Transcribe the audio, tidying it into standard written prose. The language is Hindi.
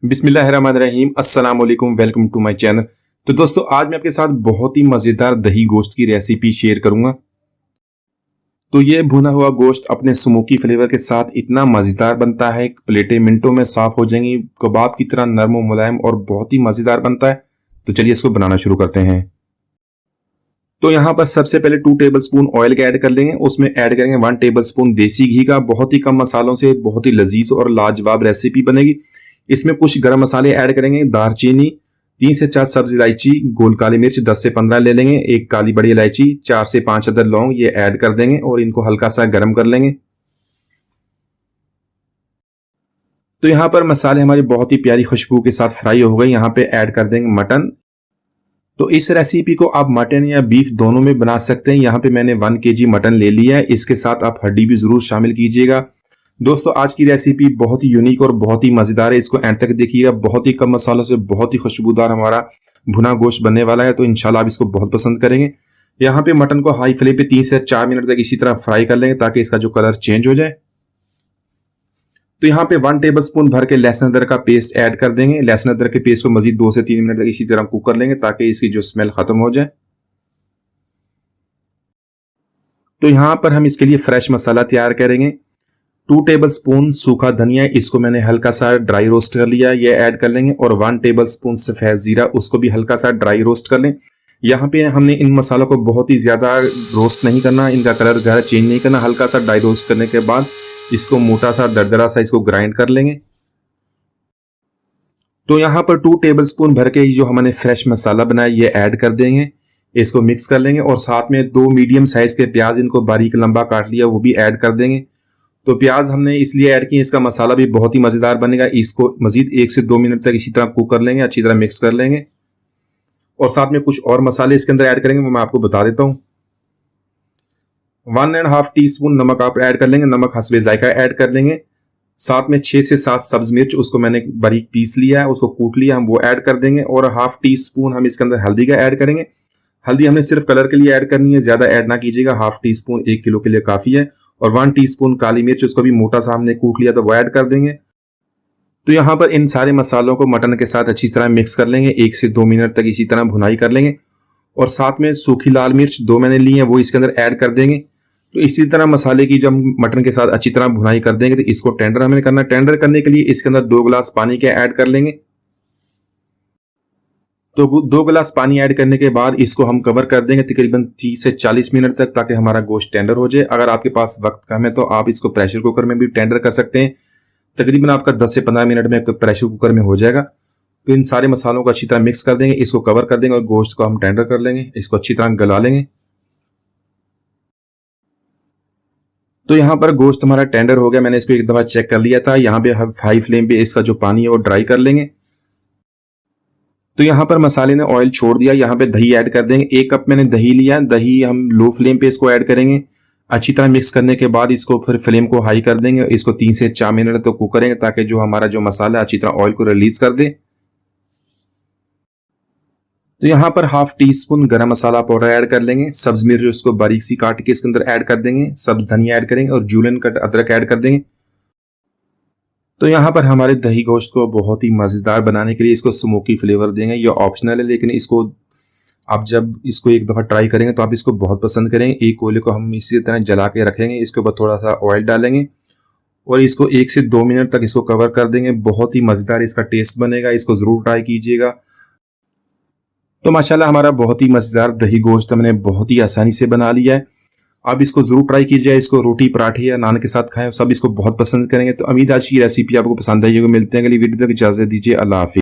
बिस्मिल्लाहिर्रहमानिर्रहीम, अस्सलाम वालेकुम, वेलकम टू माय चैनल। तो दोस्तों, आज मैं आपके साथ बहुत ही मज़ेदार दही गोश्त की रेसिपी शेयर करूंगा। तो ये भुना हुआ गोश्त अपने स्मोकी फ्लेवर के साथ इतना मज़ेदार बनता है, प्लेटें मिनटों में साफ हो जाएंगी, कबाब की तरह नरम और मुलायम और बहुत ही मज़ेदार बनता है। तो चलिए इसको बनाना शुरू करते हैं। तो यहाँ पर सबसे पहले 2 टेबलस्पून ऑयल का ऐड कर लेंगे। उसमें ऐड करेंगे 1 टेबलस्पून देसी घी का। बहुत ही कम मसालों से बहुत ही लजीज और लाजवाब रेसिपी बनेगी। इसमें कुछ गरम मसाले ऐड करेंगे, दालचीनी, 3 से 4 सब्ज इलायची, गोल काली मिर्च 10 से 15 ले लेंगे, एक काली बड़ी इलायची, 4 से 5 अदर लौंग, ये ऐड कर देंगे और इनको हल्का सा गर्म कर लेंगे। तो यहाँ पर मसाले हमारी बहुत ही प्यारी खुशबू के साथ फ्राई हो गए। यहाँ पे ऐड कर देंगे मटन। तो इस रेसिपी को आप मटन या बीफ दोनों में बना सकते हैं। यहाँ पे मैंने 1 केजी मटन ले लिया है। इसके साथ आप हड्डी भी जरूर शामिल कीजिएगा। दोस्तों, आज की रेसिपी बहुत ही यूनिक और बहुत ही मजेदार है। इसको एंड तक देखिएगा। बहुत ही कम मसालों से बहुत ही खुशबूदार हमारा भुना गोश्त बनने वाला है। तो इंशाल्लाह आप इसको बहुत पसंद करेंगे। यहाँ पे मटन को हाई फ्लेम पे 3 से 4 मिनट तक इसी तरह फ्राई कर लेंगे ताकि इसका जो कलर चेंज हो जाए। तो यहाँ पे 1 टेबलस्पून भर के लहसुन अदरक का पेस्ट ऐड कर देंगे। लहसुन अदरक के पेस्ट को मजीद 2 से 3 मिनट तक इसी तरह कुक कर लेंगे ताकि इसकी जो स्मेल खत्म हो जाए। तो यहाँ पर हम इसके लिए फ्रेश मसाला तैयार करेंगे। 2 टेबलस्पून सूखा धनिया, इसको मैंने हल्का सा ड्राई रोस्ट कर लिया, ये ऐड कर लेंगे। और 1 टेबलस्पून सफेद जीरा, उसको भी हल्का सा ड्राई रोस्ट कर लें। यहाँ पे हमने इन मसालों को बहुत ही ज्यादा रोस्ट नहीं करना, इनका कलर ज्यादा चेंज नहीं करना। हल्का सा ड्राई रोस्ट करने के बाद इसको मोटा सा दरदरा सा इसको ग्राइंड कर लेंगे। तो यहाँ पर 2 टेबलस्पून भर के जो हमने फ्रेश मसाला बनाया ये ऐड कर देंगे। इसको मिक्स कर लेंगे और साथ में 2 मीडियम साइज के प्याज, इनको बारीक लंबा काट लिया, वो भी ऐड कर देंगे। तो प्याज हमने इसलिए ऐड किया, इसका मसाला भी बहुत ही मजेदार बनेगा। इसको मजीद 1 से 2 मिनट तक इसी तरह कुक कर लेंगे, अच्छी तरह मिक्स कर लेंगे। और साथ में कुछ और मसाले इसके अंदर ऐड करेंगे, वो मैं आपको बता देता हूँ। 1.5 टीस्पून नमक आप ऐड कर लेंगे, नमक हस्बे जायका ऐड कर लेंगे। साथ में 6 से 7 सब्ज मिर्च, उसको मैंने बारीक पीस लिया है, उसको कूट लिया, हम वो ऐड कर देंगे। और हाफ टी स्पून हम इसके अंदर हल्दी का ऐड करेंगे। हल्दी हमने सिर्फ कलर के लिए ऐड करनी है, ज्यादा ऐड ना कीजिएगा। हाफ टी स्पून 1 किलो के लिए काफी है। और 1 टीस्पून काली मिर्च, उसको भी मोटा सा हमने कूट लिया, तो वो ऐड कर देंगे। तो यहाँ पर इन सारे मसालों को मटन के साथ अच्छी तरह मिक्स कर लेंगे, 1 से 2 मिनट तक इसी तरह भुनाई कर लेंगे। और साथ में सूखी लाल मिर्च 2 मैंने ली है, वो इसके अंदर ऐड कर देंगे। तो इसी तरह मसाले की जब मटन के साथ अच्छी तरह भुनाई कर देंगे तो इसको टेंडर हमें करना है। टेंडर करने के लिए इसके अंदर 2 गिलास पानी के ऐड कर लेंगे। तो 2 गिलास पानी ऐड करने के बाद इसको हम कवर कर देंगे तकरीबन 30 से 40 मिनट तक, ताकि हमारा गोश्त टेंडर हो जाए। अगर आपके पास वक्त कम है तो आप इसको प्रेशर कुकर में भी टेंडर कर सकते हैं। तकरीबन आपका 10 से 15 मिनट में प्रेशर कुकर में हो जाएगा। तो इन सारे मसालों को अच्छी तरह मिक्स कर देंगे, इसको कवर कर देंगे और गोश्त को हम टेंडर कर लेंगे। इसको अच्छी तरह गला लेंगे। तो यहाँ पर गोश्त हमारा टेंडर हो गया, मैंने इसको एक दफा चेक कर लिया था। यहाँ पे हम हाई फ्लेम पे इसका जो पानी है वो ड्राई कर लेंगे। तो यहाँ पर मसाले ने ऑयल छोड़ दिया। यहाँ पे दही ऐड कर देंगे। 1 कप मैंने दही लिया। दही हम लो फ्लेम पे इसको ऐड करेंगे। अच्छी तरह मिक्स करने के बाद इसको फिर फ्लेम को हाई कर देंगे। इसको 3 से 4 मिनट तक कुक करेंगे ताकि जो हमारा जो मसाला अच्छी तरह ऑयल को रिलीज कर दे। तो यहाँ पर हाफ टी स्पून गरम मसाला पाउडर ऐड कर लेंगे। सब्ज मिर्च उसको बारीक सी काट के इसके अंदर ऐड कर देंगे। सब्ज धनिया ऐड करेंगे और जूलियन कट अदरक ऐड कर देंगे। तो यहाँ पर हमारे दही गोश्त को बहुत ही मजेदार बनाने के लिए इसको स्मोकी फ्लेवर देंगे। ये ऑप्शनल है, लेकिन इसको आप जब इसको एक दफा ट्राई करेंगे तो आप इसको बहुत पसंद करेंगे। एक कोयले को हम इसी तरह जला के रखेंगे, इसके ऊपर थोड़ा सा ऑयल डालेंगे और इसको 1 से 2 मिनट तक इसको कवर कर देंगे। बहुत ही मजेदार इसका टेस्ट बनेगा, इसको जरूर ट्राई कीजिएगा। तो माशाल्लाह हमारा बहुत ही मजेदार दही गोश्त हमने बहुत ही आसानी से बना लिया है। आप इसको जरूर ट्राई कीजिए। इसको रोटी, पराठे या नान के साथ खाएं, सब इसको बहुत पसंद करेंगे। तो उम्मीद आज की रेसिपी आपको पसंद आई होगी। मिलते हैं अगली वीडियो तक, इजाजत दीजिए। अल्लाह हाफिज़।